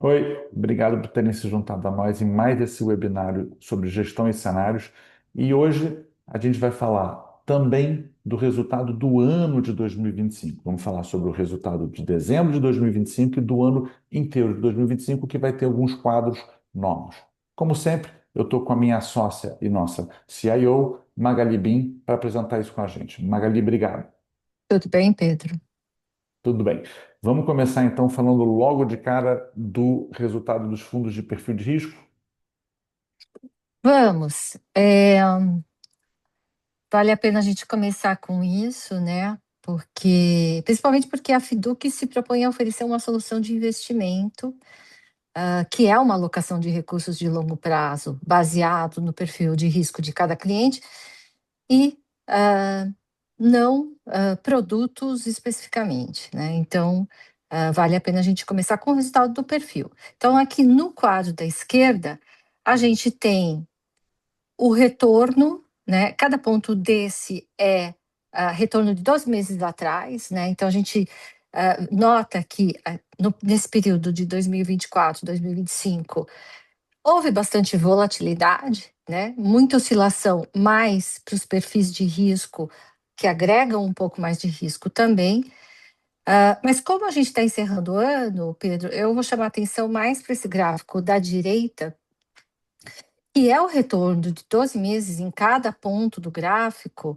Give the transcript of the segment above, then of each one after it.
Oi, obrigado por terem se juntado a nós em mais esse webinário sobre gestão e cenários. E hoje a gente vai falar também do resultado do ano de 2025. Vamos falar sobre o resultado de dezembro de 2025 e do ano inteiro de 2025, que vai ter alguns quadros novos. Como sempre, eu estou com a minha sócia e nossa CIO, Magali Bin, para apresentar isso com a gente. Magali, obrigado. Tudo bem, Pedro? Tudo bem. Vamos começar então falando logo de cara do resultado dos fundos de perfil de risco. Vamos. Vale a pena a gente começar com isso, né? Principalmente porque a Fiduc se propõe a oferecer uma solução de investimento, que é uma alocação de recursos de longo prazo, baseado no perfil de risco de cada cliente e não produtos especificamente, né? Então, vale a pena a gente começar com o resultado do perfil. Então, aqui no quadro da esquerda, a gente tem o retorno, né? Cada ponto desse é retorno de 12 meses atrás, né? Então a gente nota que nesse período de 2024, 2025, houve bastante volatilidade, né? Muita oscilação, mais para os perfis de risco que agregam um pouco mais de risco também. Mas como a gente está encerrando o ano, Pedro, eu vou chamar a atenção mais para esse gráfico da direita, que é o retorno de 12 meses em cada ponto do gráfico,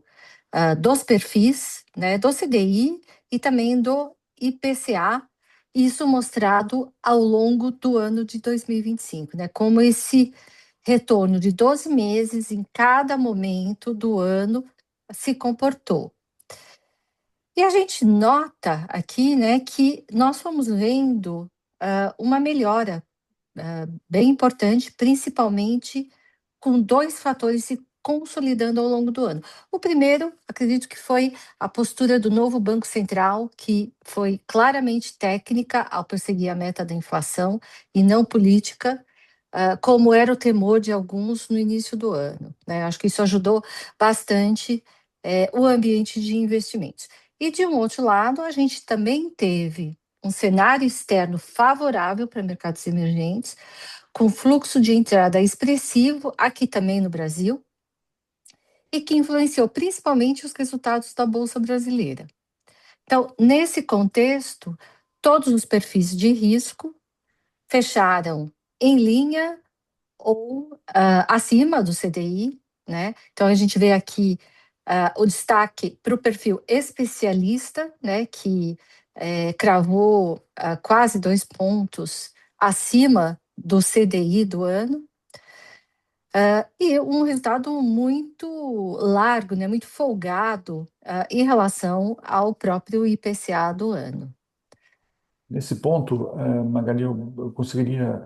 dos perfis, né, do CDI e também do IPCA, isso mostrado ao longo do ano de 2025, né, como esse retorno de 12 meses em cada momento do ano se comportou. E a gente nota aqui, né, que nós fomos vendo uma melhora bem importante, principalmente com dois fatores se consolidando ao longo do ano. O primeiro, acredito que foi a postura do novo Banco Central, que foi claramente técnica ao perseguir a meta da inflação e não política, como era o temor de alguns no início do ano, né? Acho que isso ajudou bastante o ambiente de investimentos. E de um outro lado, a gente também teve um cenário externo favorável para mercados emergentes, com fluxo de entrada expressivo aqui também no Brasil, e que influenciou principalmente os resultados da Bolsa Brasileira. Então, nesse contexto, todos os perfis de risco fecharam em linha ou acima do CDI, né? Então, a gente vê aqui o destaque para o perfil especialista, né, que cravou quase 2 pontos acima do CDI do ano, e um resultado muito largo, né, muito folgado, em relação ao próprio IPCA do ano. Nesse ponto, Magali, eu conseguiria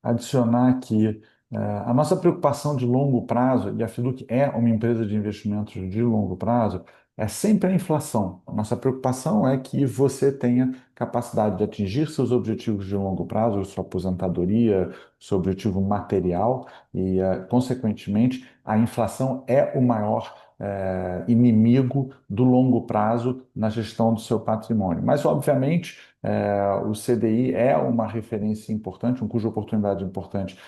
adicionar que a nossa preocupação de longo prazo, e a Fiduc é uma empresa de investimentos de longo prazo, é sempre a inflação. A nossa preocupação é que você tenha capacidade de atingir seus objetivos de longo prazo, sua aposentadoria, seu objetivo material, e, consequentemente, a inflação é o maior inimigo do longo prazo na gestão do seu patrimônio. Mas, obviamente, o CDI é uma referência importante, um custo de oportunidade importante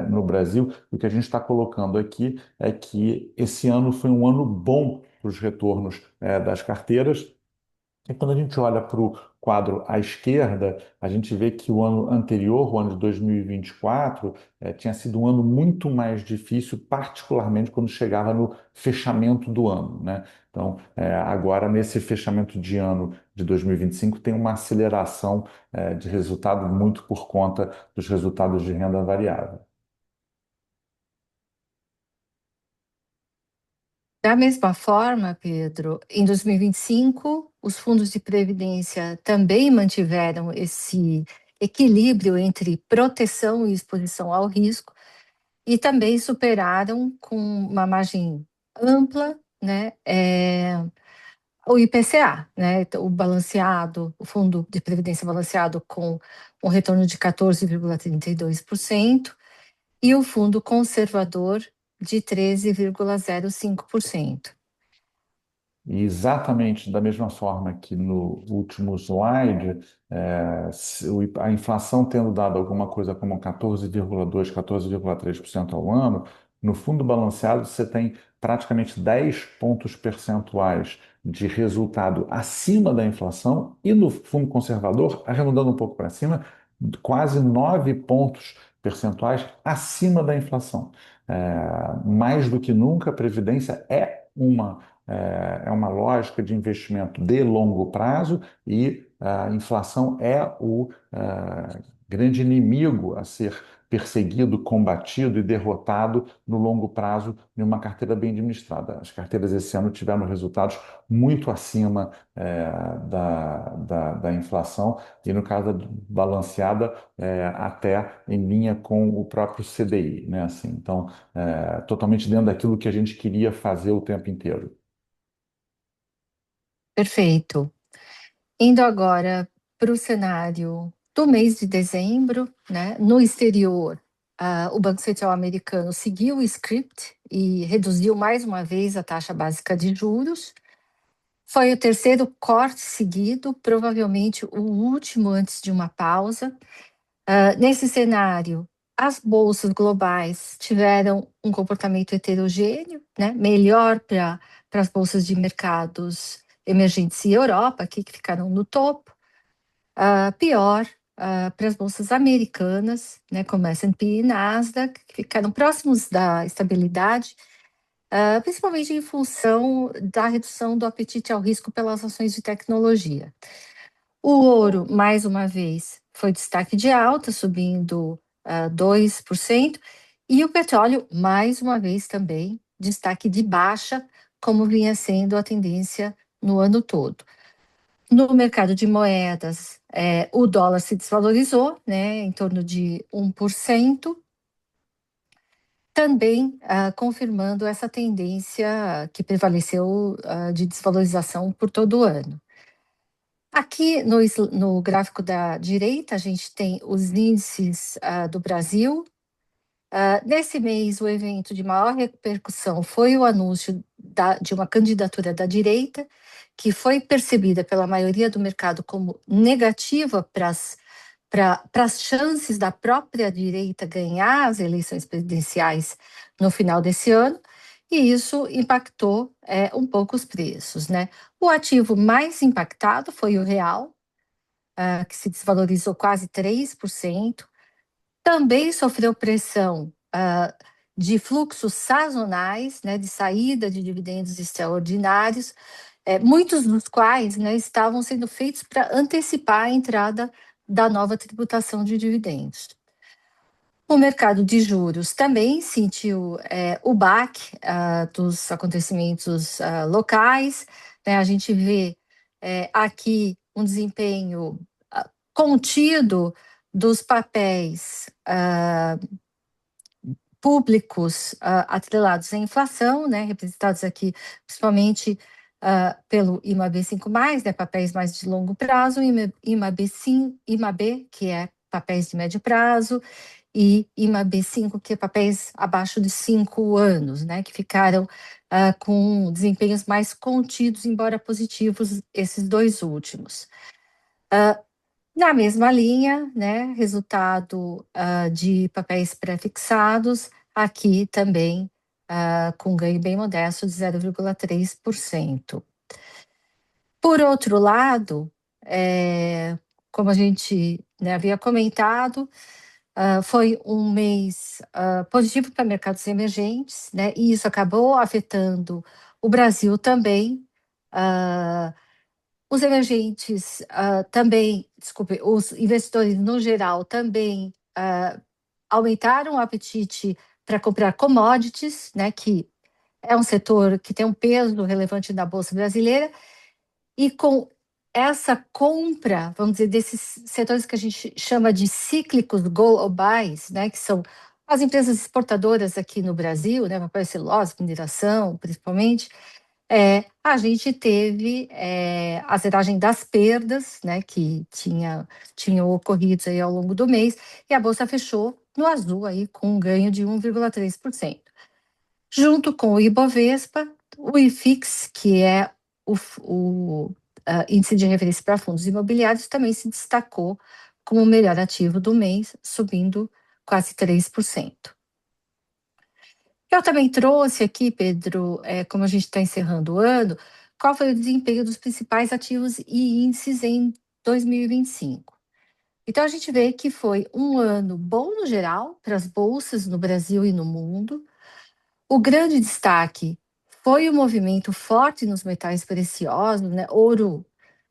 no Brasil. O que a gente está colocando aqui é que esse ano foi um ano bom para os retornos das carteiras. E quando a gente olha para o quadro à esquerda, a gente vê que o ano anterior, o ano de 2024, tinha sido um ano muito mais difícil, particularmente quando chegava no fechamento do ano, né? Então, agora, nesse fechamento de ano de 2025, tem uma aceleração, de resultado muito por conta dos resultados de renda variável. Da mesma forma, Pedro, em 2025, os fundos de previdência também mantiveram esse equilíbrio entre proteção e exposição ao risco e também superaram com uma margem ampla, né, o IPCA, né, então, o balanceado, o fundo de previdência balanceado com um retorno de 14,32% e o fundo conservador de 13,05%. E exatamente da mesma forma que no último slide, a inflação tendo dado alguma coisa como 14,2, 14,3% ao ano, no fundo balanceado você tem praticamente 10 pontos percentuais de resultado acima da inflação e no fundo conservador, arredondando um pouco para cima, quase 9 pontos percentuais acima da inflação. Mais do que nunca, a Previdência é uma lógica de investimento de longo prazo e a inflação é o grande inimigo a ser perseguido, combatido e derrotado no longo prazo em uma carteira bem administrada. As carteiras esse ano tiveram resultados muito acima da inflação e, no caso da balanceada, até em linha com o próprio CDI, né? Assim, então, totalmente dentro daquilo que a gente queria fazer o tempo inteiro. Perfeito. Indo agora para o cenário do mês de dezembro, né? No exterior, o Banco Central americano seguiu o script e reduziu mais uma vez a taxa básica de juros. Foi o terceiro corte seguido, provavelmente o último antes de uma pausa. Nesse cenário, as bolsas globais tiveram um comportamento heterogêneo, né? Melhor para as bolsas de mercados emergentes e Europa, aqui que ficaram no topo. Pior para as bolsas americanas, né, como S&P e Nasdaq, que ficaram próximos da estabilidade, principalmente em função da redução do apetite ao risco pelas ações de tecnologia. O ouro, mais uma vez, foi destaque de alta, subindo 2%, e o petróleo, mais uma vez também, destaque de baixa, como vinha sendo a tendência no ano todo. No mercado de moedas, o dólar se desvalorizou, né, em torno de 1%, também confirmando essa tendência que prevaleceu de desvalorização por todo o ano. Aqui no gráfico da direita, a gente tem os índices do Brasil. Nesse mês, o evento de maior repercussão foi o anúncio de uma candidatura da direita, que foi percebida pela maioria do mercado como negativa para as chances da própria direita ganhar as eleições presidenciais no final desse ano, e isso impactou um pouco os preços, né? O ativo mais impactado foi o real, que se desvalorizou quase 3%. Também sofreu pressão de fluxos sazonais, né, de saída de dividendos extraordinários, muitos dos quais, né, estavam sendo feitos para antecipar a entrada da nova tributação de dividendos. O mercado de juros também sentiu o baque dos acontecimentos locais, né? A gente vê aqui um desempenho contido dos papéis públicos atrelados à inflação, né? Representados aqui principalmente pelo IMAB5+, né? Papéis mais de longo prazo, IMAB, que é papéis de médio prazo, e IMAB5, que é papéis abaixo de 5 anos, né, que ficaram com desempenhos mais contidos, embora positivos, esses dois últimos. Na mesma linha, né, resultado de papéis pré-fixados, aqui também com ganho bem modesto de 0,3%. Por outro lado, como a gente, né, havia comentado, foi um mês positivo para mercados emergentes, né? E isso acabou afetando o Brasil também. Os emergentes também, desculpe, os investidores no geral também aumentaram o apetite para comprar commodities, né? Que é um setor que tem um peso relevante na Bolsa Brasileira, e com essa compra, vamos dizer, desses setores que a gente chama de cíclicos globais, né, que são as empresas exportadoras aqui no Brasil, né, papel e celulose, mineração, principalmente, a gente teve a zeragem das perdas, né, que tinham ocorrido aí ao longo do mês, e a Bolsa fechou no azul aí com um ganho de 1,3%. Junto com o Ibovespa, o IFIX, que é o índice de referência para fundos imobiliários também se destacou como o melhor ativo do mês, subindo quase 3%. Eu também trouxe aqui, Pedro, como a gente está encerrando o ano, qual foi o desempenho dos principais ativos e índices em 2025. Então, a gente vê que foi um ano bom no geral para as bolsas no Brasil e no mundo. O grande destaque foi o movimento forte nos metais preciosos, né? Ouro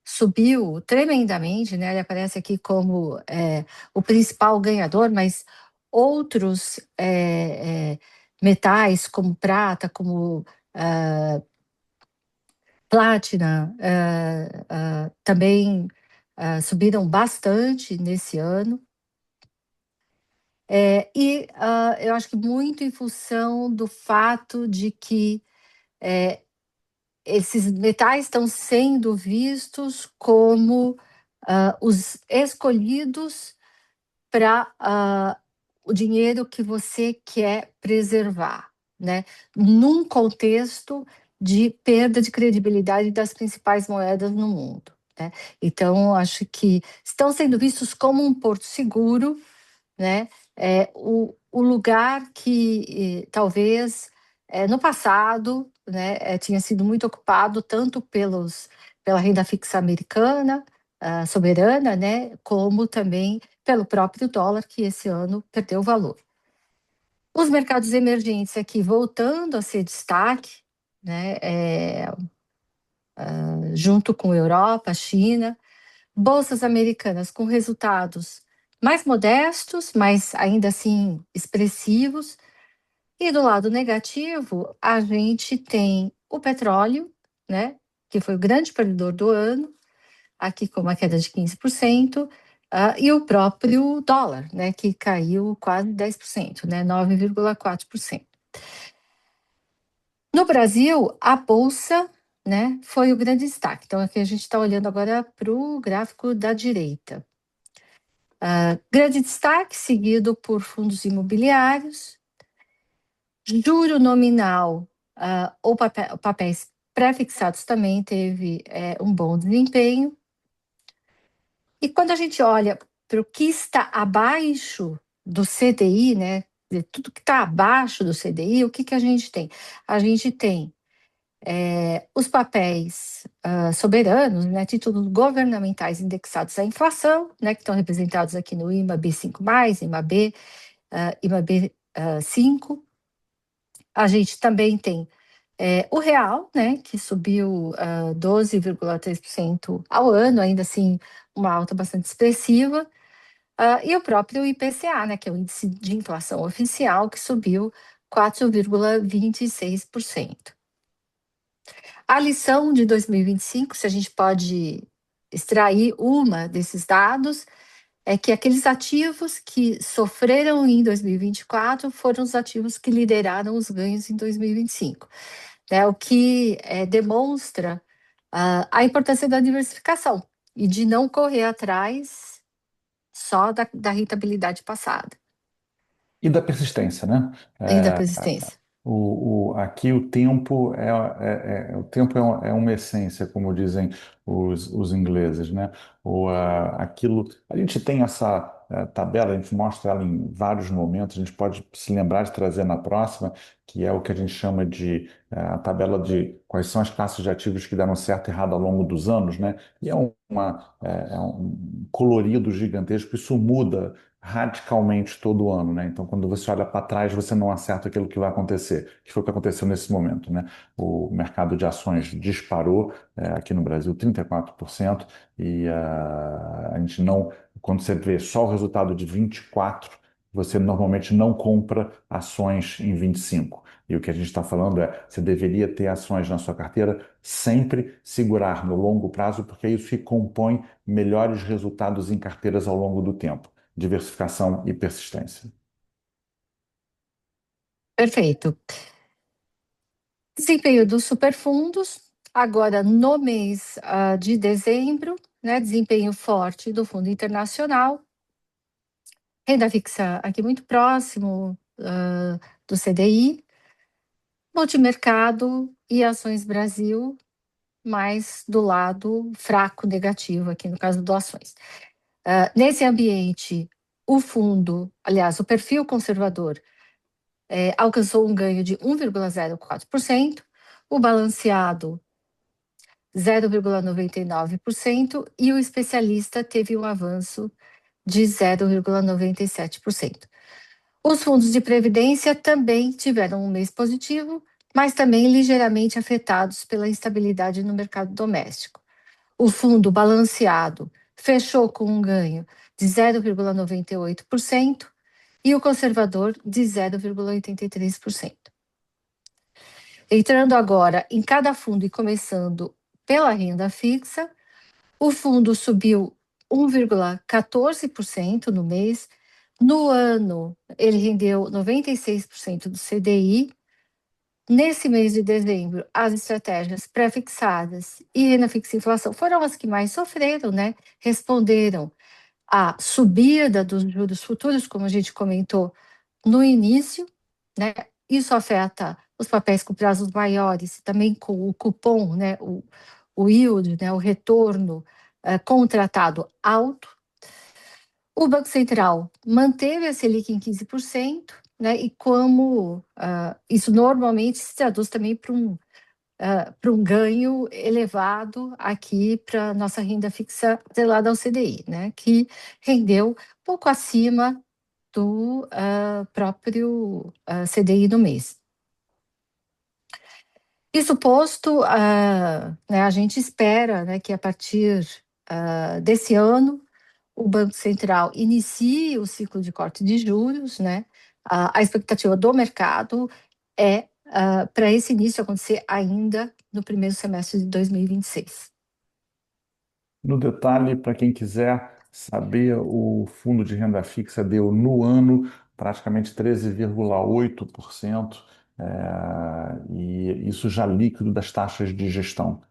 subiu tremendamente, né? Ele aparece aqui como o principal ganhador, mas outros metais, como prata, como Platina, também subiram bastante nesse ano. Eu acho que muito em função do fato de que esses metais estão sendo vistos como os escolhidos para o dinheiro que você quer preservar, né? Num contexto de perda de credibilidade das principais moedas no mundo, né? Então, acho que estão sendo vistos como um porto seguro, né? O lugar que talvez no passado, né, tinha sido muito ocupado tanto pela renda fixa americana, soberana, né, como também pelo próprio dólar, que esse ano perdeu valor. Os mercados emergentes aqui voltando a ser destaque, né, junto com a Europa, a China, bolsas americanas com resultados mais modestos, mas ainda assim expressivos. E do lado negativo, a gente tem o petróleo, né, que foi o grande perdedor do ano, aqui com uma queda de 15%, e o próprio dólar, né, que caiu quase 10%, né, 9,4%. No Brasil, a bolsa, né, foi o grande destaque. Então, aqui a gente está olhando agora para o gráfico da direita. Grande destaque, seguido por fundos imobiliários, juro nominal ou papéis pré-fixados também teve um bom desempenho. E quando a gente olha para o que está abaixo do CDI, né, de tudo que está abaixo do CDI, o que, que a gente tem? A gente tem os papéis soberanos, né, títulos governamentais indexados à inflação, né, que estão representados aqui no IMAB 5+, IMAB, IMAB 5. A gente também tem o real, né, que subiu 12,3% ao ano, ainda assim uma alta bastante expressiva, e o próprio IPCA, né, que é o índice de inflação oficial, que subiu 4,26%. A lição de 2025, se a gente pode extrair uma desses dados, é que aqueles ativos que sofreram em 2024 foram os ativos que lideraram os ganhos em 2025, né? O que demonstra a importância da diversificação e de não correr atrás só da rentabilidade passada E da persistência, né? e da persistência. Aqui o tempo o tempo é uma essência, como dizem os ingleses, né? Aquilo, a gente tem essa tabela, a gente mostra ela em vários momentos, a gente pode se lembrar de trazer na próxima, que é o que a gente chama de a tabela de quais são as classes de ativos que deram certo e errado ao longo dos anos, né? E é um colorido gigantesco, isso muda radicalmente todo ano, né? Então, quando você olha para trás, você não acerta aquilo que vai acontecer, que foi o que aconteceu nesse momento, né? O mercado de ações disparou, aqui no Brasil 34%, e a gente não, quando você vê só o resultado de 24, você normalmente não compra ações em 25. E o que a gente está falando é, você deveria ter ações na sua carteira, sempre segurar no longo prazo, porque é isso que compõe melhores resultados em carteiras ao longo do tempo. Diversificação e persistência. Perfeito. Desempenho dos superfundos, agora no mês de dezembro, né? Desempenho forte do Fundo Internacional, renda fixa aqui muito próximo do CDI, multimercado e ações Brasil mais do lado fraco, negativo, aqui no caso doações. Nesse ambiente, o fundo, aliás, o perfil conservador, alcançou um ganho de 1,04%, o balanceado 0,99% e o especialista teve um avanço de 0,97%. Os fundos de previdência também tiveram um mês positivo, mas também ligeiramente afetados pela instabilidade no mercado doméstico. O fundo balanceado fechou com um ganho de 0,98% e o conservador de 0,83%. Entrando agora em cada fundo e começando pela renda fixa, o fundo subiu 1,14% no mês. No ano, ele rendeu 96% do CDI. Nesse mês de dezembro, as estratégias pré-fixadas e renda fixa inflação foram as que mais sofreram, né? Responderam à subida dos juros futuros, como a gente comentou no início, né? Isso afeta os papéis com prazos maiores, também com o cupom, né? O yield, né? O retorno contratado alto. O Banco Central manteve a Selic em 15%, né? E como isso normalmente se traduz também para um ganho elevado aqui para a nossa renda fixa atrelada ao CDI, né? Que rendeu pouco acima do próprio CDI no mês. Isso posto, né, a gente espera, né, que a partir desse ano o Banco Central inicie o ciclo de corte de juros, né? A expectativa do mercado é para esse início acontecer ainda no primeiro semestre de 2026. No detalhe, para quem quiser saber, o fundo de renda fixa deu no ano praticamente 13,8%, e isso já líquido das taxas de gestão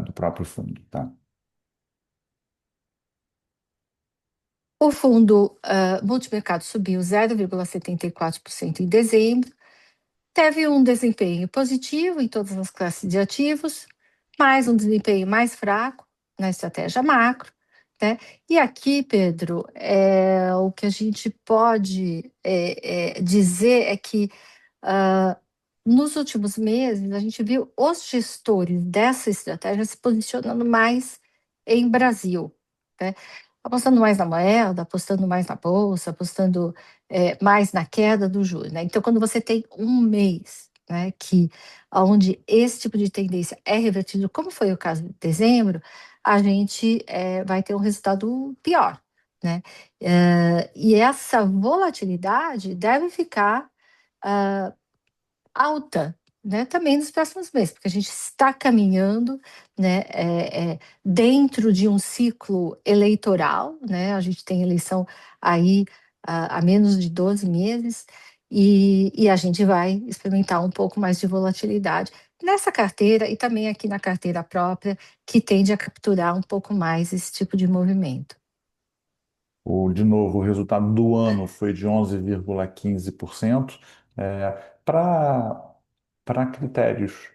do próprio fundo, tá? O fundo multimercado subiu 0,74% em dezembro, teve um desempenho positivo em todas as classes de ativos, mas um desempenho mais fraco na estratégia macro, né? E aqui, Pedro, o que a gente pode dizer é que nos últimos meses a gente viu os gestores dessa estratégia se posicionando mais em Brasil, né? Apostando mais na moeda, apostando mais na bolsa, apostando mais na queda do juro, né? Então, quando você tem um mês, né, que onde esse tipo de tendência é revertido, como foi o caso de dezembro, a gente vai ter um resultado pior, né? E essa volatilidade deve ficar alta, né, também nos próximos meses, porque a gente está caminhando, né, dentro de um ciclo eleitoral, né, a gente tem eleição aí há menos de 12 meses, e a gente vai experimentar um pouco mais de volatilidade nessa carteira e também aqui na carteira própria, que tende a capturar um pouco mais esse tipo de movimento. De novo, o resultado do ano foi de 11,15%. Para critérios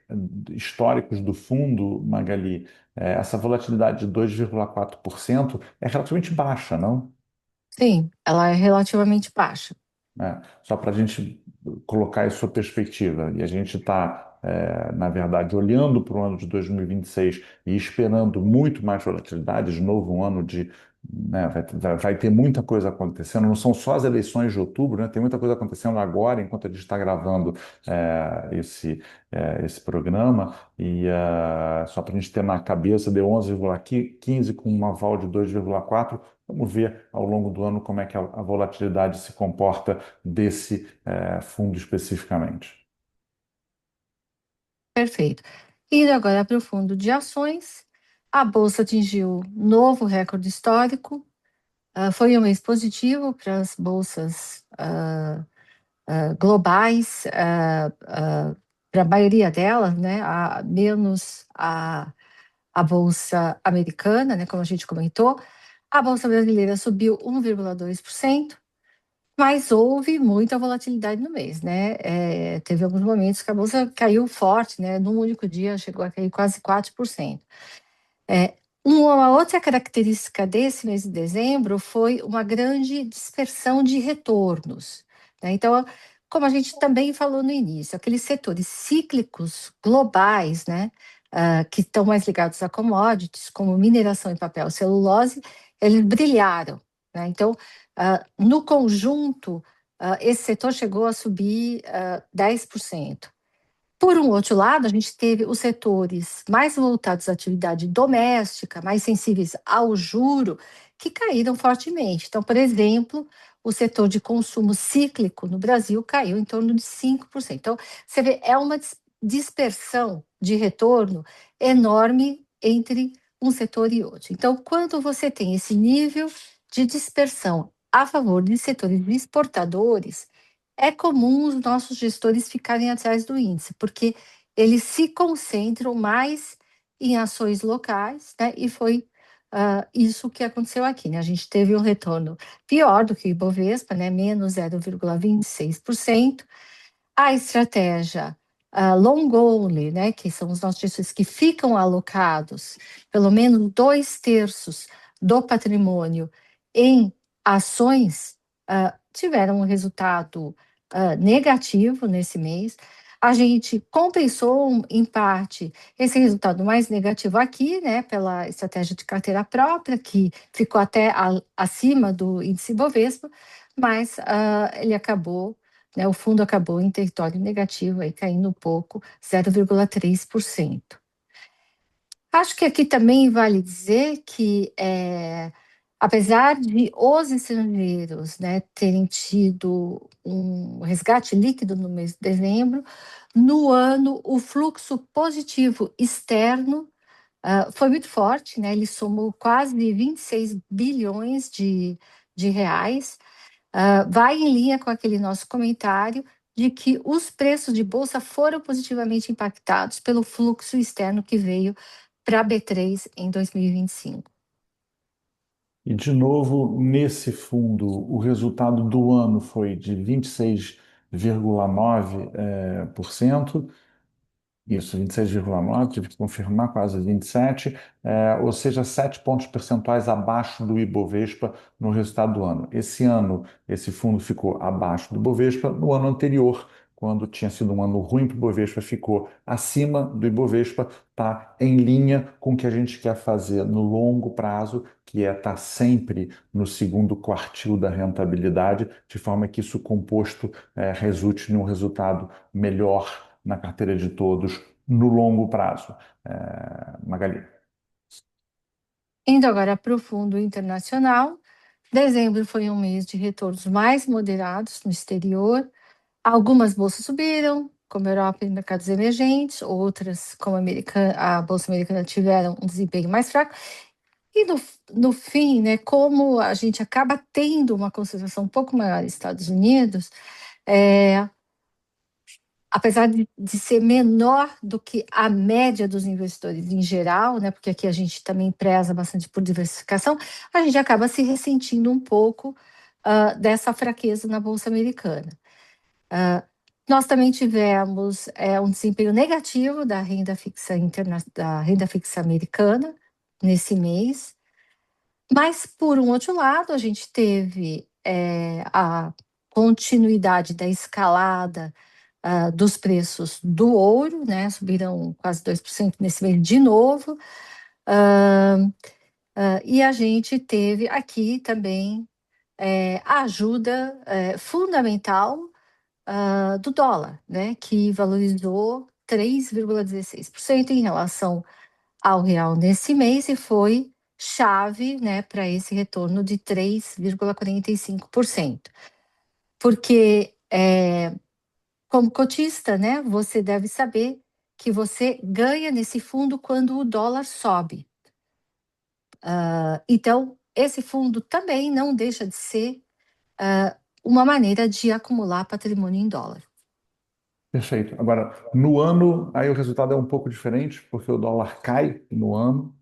históricos do fundo, Magali, essa volatilidade de 2,4% é relativamente baixa, não? Sim, ela é relativamente baixa. Só para a gente colocar isso em perspectiva. E a gente está, na verdade, olhando para o ano de 2026 e esperando muito mais volatilidade, de novo, um ano de. Né, vai ter muita coisa acontecendo, não são só as eleições de outubro, né, tem muita coisa acontecendo agora, enquanto a gente está gravando esse programa, e só para a gente ter na cabeça, deu 11,15 com uma vol de 2,4. Vamos ver ao longo do ano como é que a volatilidade se comporta desse fundo especificamente. Perfeito. Indo agora para o fundo de ações, a Bolsa atingiu novo recorde histórico. Foi um mês positivo para as bolsas globais, para a maioria delas, né? Menos a Bolsa americana, né? Como a gente comentou. A Bolsa brasileira subiu 1,2%. Mas houve muita volatilidade no mês, né? Teve alguns momentos que a bolsa caiu forte, né? Num único dia chegou a cair quase 4%. É, uma outra característica desse mês de dezembro foi uma grande dispersão de retornos, né? Então, como a gente também falou no início, aqueles setores cíclicos globais, né, que estão mais ligados a commodities, como mineração e papel e celulose, eles brilharam, né? Então, no conjunto, esse setor chegou a subir 10%. Por um outro lado, a gente teve os setores mais voltados à atividade doméstica, mais sensíveis ao juro, que caíram fortemente. Então, por exemplo, o setor de consumo cíclico no Brasil caiu em torno de 5%. Então, você vê, é uma dispersão de retorno enorme entre um setor e outro. Então, quando você tem esse nível de dispersão a favor de setores exportadores, é comum os nossos gestores ficarem atrás do índice, porque eles se concentram mais em ações locais, né? E foi isso que aconteceu aqui, né? A gente teve um retorno pior do que o Ibovespa, né? Menos 0,26%. A estratégia long only, né? Que são os nossos gestores que ficam alocados pelo menos 2/3 do patrimônio em ações, tiveram um resultado negativo nesse mês. A gente compensou, em parte, esse resultado mais negativo aqui, né, pela estratégia de carteira própria, que ficou até acima do índice Bovespa, mas ele acabou, né, o fundo acabou em território negativo, aí caindo um pouco, 0,3%. Acho que aqui também vale dizer que, apesar de os estrangeiros, né, terem tido um resgate líquido no mês de dezembro, no ano o fluxo positivo externo foi muito forte, né, ele somou quase 26 bilhões de reais, vai em linha com aquele nosso comentário de que os preços de bolsa foram positivamente impactados pelo fluxo externo que veio para a B3 em 2025. E, de novo, nesse fundo, o resultado do ano foi de 26,9%. Isso, 26,9, tive que confirmar, quase 27, ou seja, 7 pontos percentuais abaixo do Ibovespa no resultado do ano. Esse ano, esse fundo ficou abaixo do Ibovespa. No ano anterior, quando tinha sido um ano ruim para o Ibovespa, ficou acima do Ibovespa, está em linha com o que a gente quer fazer no longo prazo, que é estar sempre no segundo quartil da rentabilidade, de forma que isso composto resulte num resultado melhor na carteira de todos no longo prazo. Magali. Indo agora para o fundo internacional, dezembro foi um mês de retornos mais moderados no exterior. Algumas bolsas subiram, como a Europa e mercados emergentes, outras, como a Bolsa Americana, tiveram um desempenho mais fraco. E no fim, né, como a gente acaba tendo uma concentração um pouco maior nos Estados Unidos, é, apesar de ser menor do que a média dos investidores em geral, né, porque aqui a gente também preza bastante por diversificação, a gente acaba se ressentindo um pouco dessa fraqueza na Bolsa Americana. Nós também tivemos um desempenho negativo da renda fixa americana nesse mês, mas, por um outro lado, a gente teve a continuidade da escalada dos preços do ouro, né? Subiram quase 2% nesse mês de novo. E a gente teve aqui também a ajuda fundamental do dólar, né? Que valorizou 3,16% em relação ao real nesse mês e foi chave, né, para esse retorno de 3,45%. Porque, como cotista, né, você deve saber que você ganha nesse fundo quando o dólar sobe. Então, esse fundo também não deixa de ser uma maneira de acumular patrimônio em dólar. Perfeito. Agora, no ano, aí o resultado é um pouco diferente, porque o dólar cai no ano,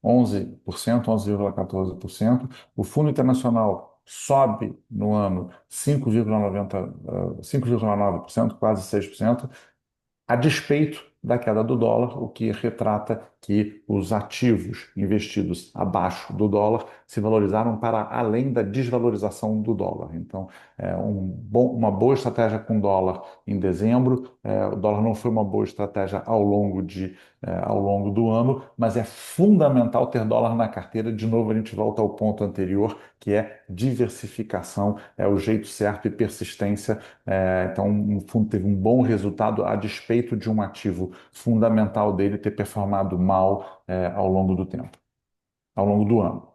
11%, 11,14%. O Fundo Internacional sobe no ano 5,9%, quase 6%, a despeito da queda do dólar, o que retrata que os ativos investidos abaixo do dólar se valorizaram para além da desvalorização do dólar. Então, uma boa estratégia com dólar em dezembro. O dólar não foi uma boa estratégia ao longo do ano, mas é fundamental ter dólar na carteira. De novo, a gente volta ao ponto anterior, que é diversificação, é o jeito certo e persistência. Então, um fundo teve um bom resultado a despeito de um ativo fundamental dele ter performado mal, ao longo do tempo, ao longo do ano.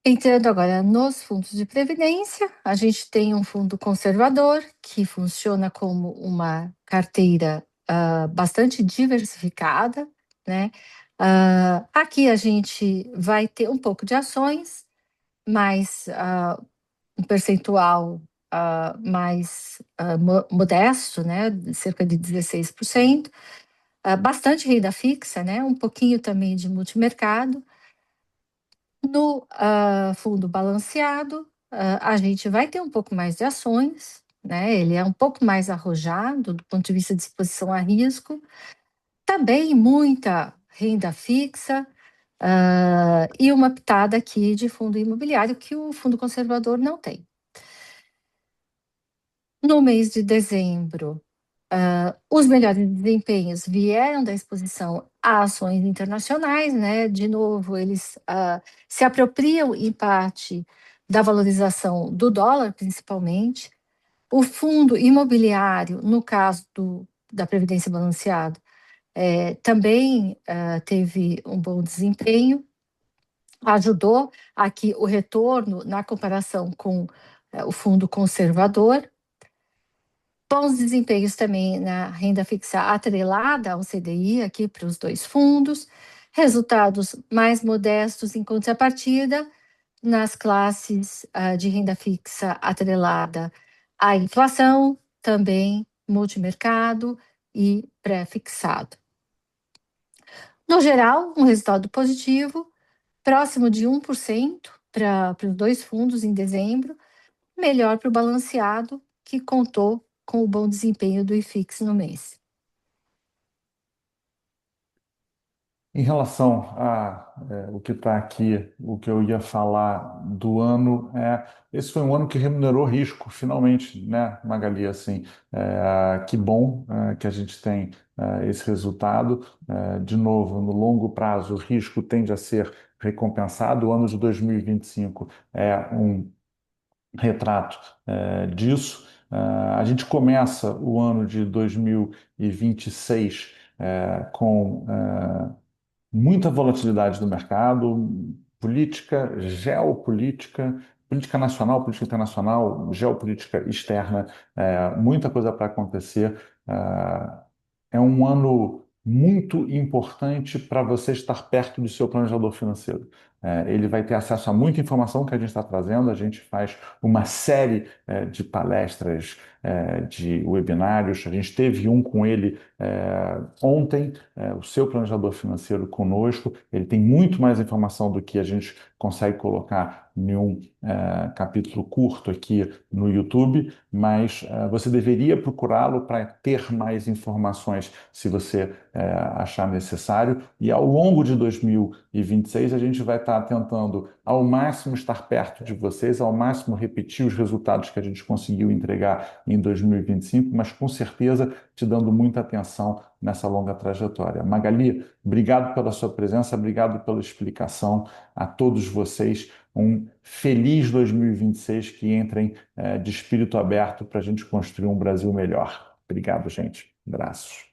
Entrando agora nos fundos de previdência, a gente tem um fundo conservador que funciona como uma carteira bastante diversificada, né? Aqui a gente vai ter um pouco de ações, mas um percentual mais modesto, né? Cerca de 16%, bastante renda fixa, né? Um pouquinho também de multimercado. No fundo balanceado, a gente vai ter um pouco mais de ações, né? Ele é um pouco mais arrojado do ponto de vista de exposição a risco. Também muita renda fixa, e uma pitada aqui de fundo imobiliário que o fundo conservador não tem. No mês de dezembro, os melhores desempenhos vieram da exposição a ações internacionais, né? De novo, eles se apropriam em parte da valorização do dólar, principalmente. O fundo imobiliário, no caso da Previdência Balanceada, também teve um bom desempenho, ajudou aqui o retorno na comparação com o fundo conservador. Bons desempenhos também na renda fixa atrelada ao CDI, aqui para os dois fundos, resultados mais modestos em contrapartida nas classes de renda fixa atrelada à inflação, também multimercado e pré-fixado. No geral, um resultado positivo, próximo de 1% para os dois fundos em dezembro, melhor para o balanceado, que contou com o bom desempenho do IFIX no mês. Em relação a o que está aqui, o que eu ia falar do ano, esse foi um ano que remunerou risco, finalmente, né, Magali? Assim, que bom que a gente tem esse resultado. De novo, no longo prazo, o risco tende a ser recompensado. O ano de 2025 é um retrato disso. A gente começa o ano de 2026 com muita volatilidade do mercado, política, geopolítica, política nacional, política internacional, geopolítica externa, muita coisa para acontecer. É um ano muito importante para você estar perto do seu planejador financeiro. Ele vai ter acesso a muita informação que a gente está trazendo. A gente faz uma série de palestras, de webinários. A gente teve um com ele ontem, o seu planejador financeiro conosco. Ele tem muito mais informação do que a gente consegue colocar em um capítulo curto aqui no YouTube, mas você deveria procurá-lo para ter mais informações se você achar necessário. E ao longo de 2026, a gente vai estar tentando ao máximo estar perto de vocês, ao máximo repetir os resultados que a gente conseguiu entregar em 2025, mas com certeza te dando muita atenção nessa longa trajetória. Magali, obrigado pela sua presença, obrigado pela explicação. A todos vocês, um feliz 2026, que entrem de espírito aberto para a gente construir um Brasil melhor. Obrigado, gente. Abraços.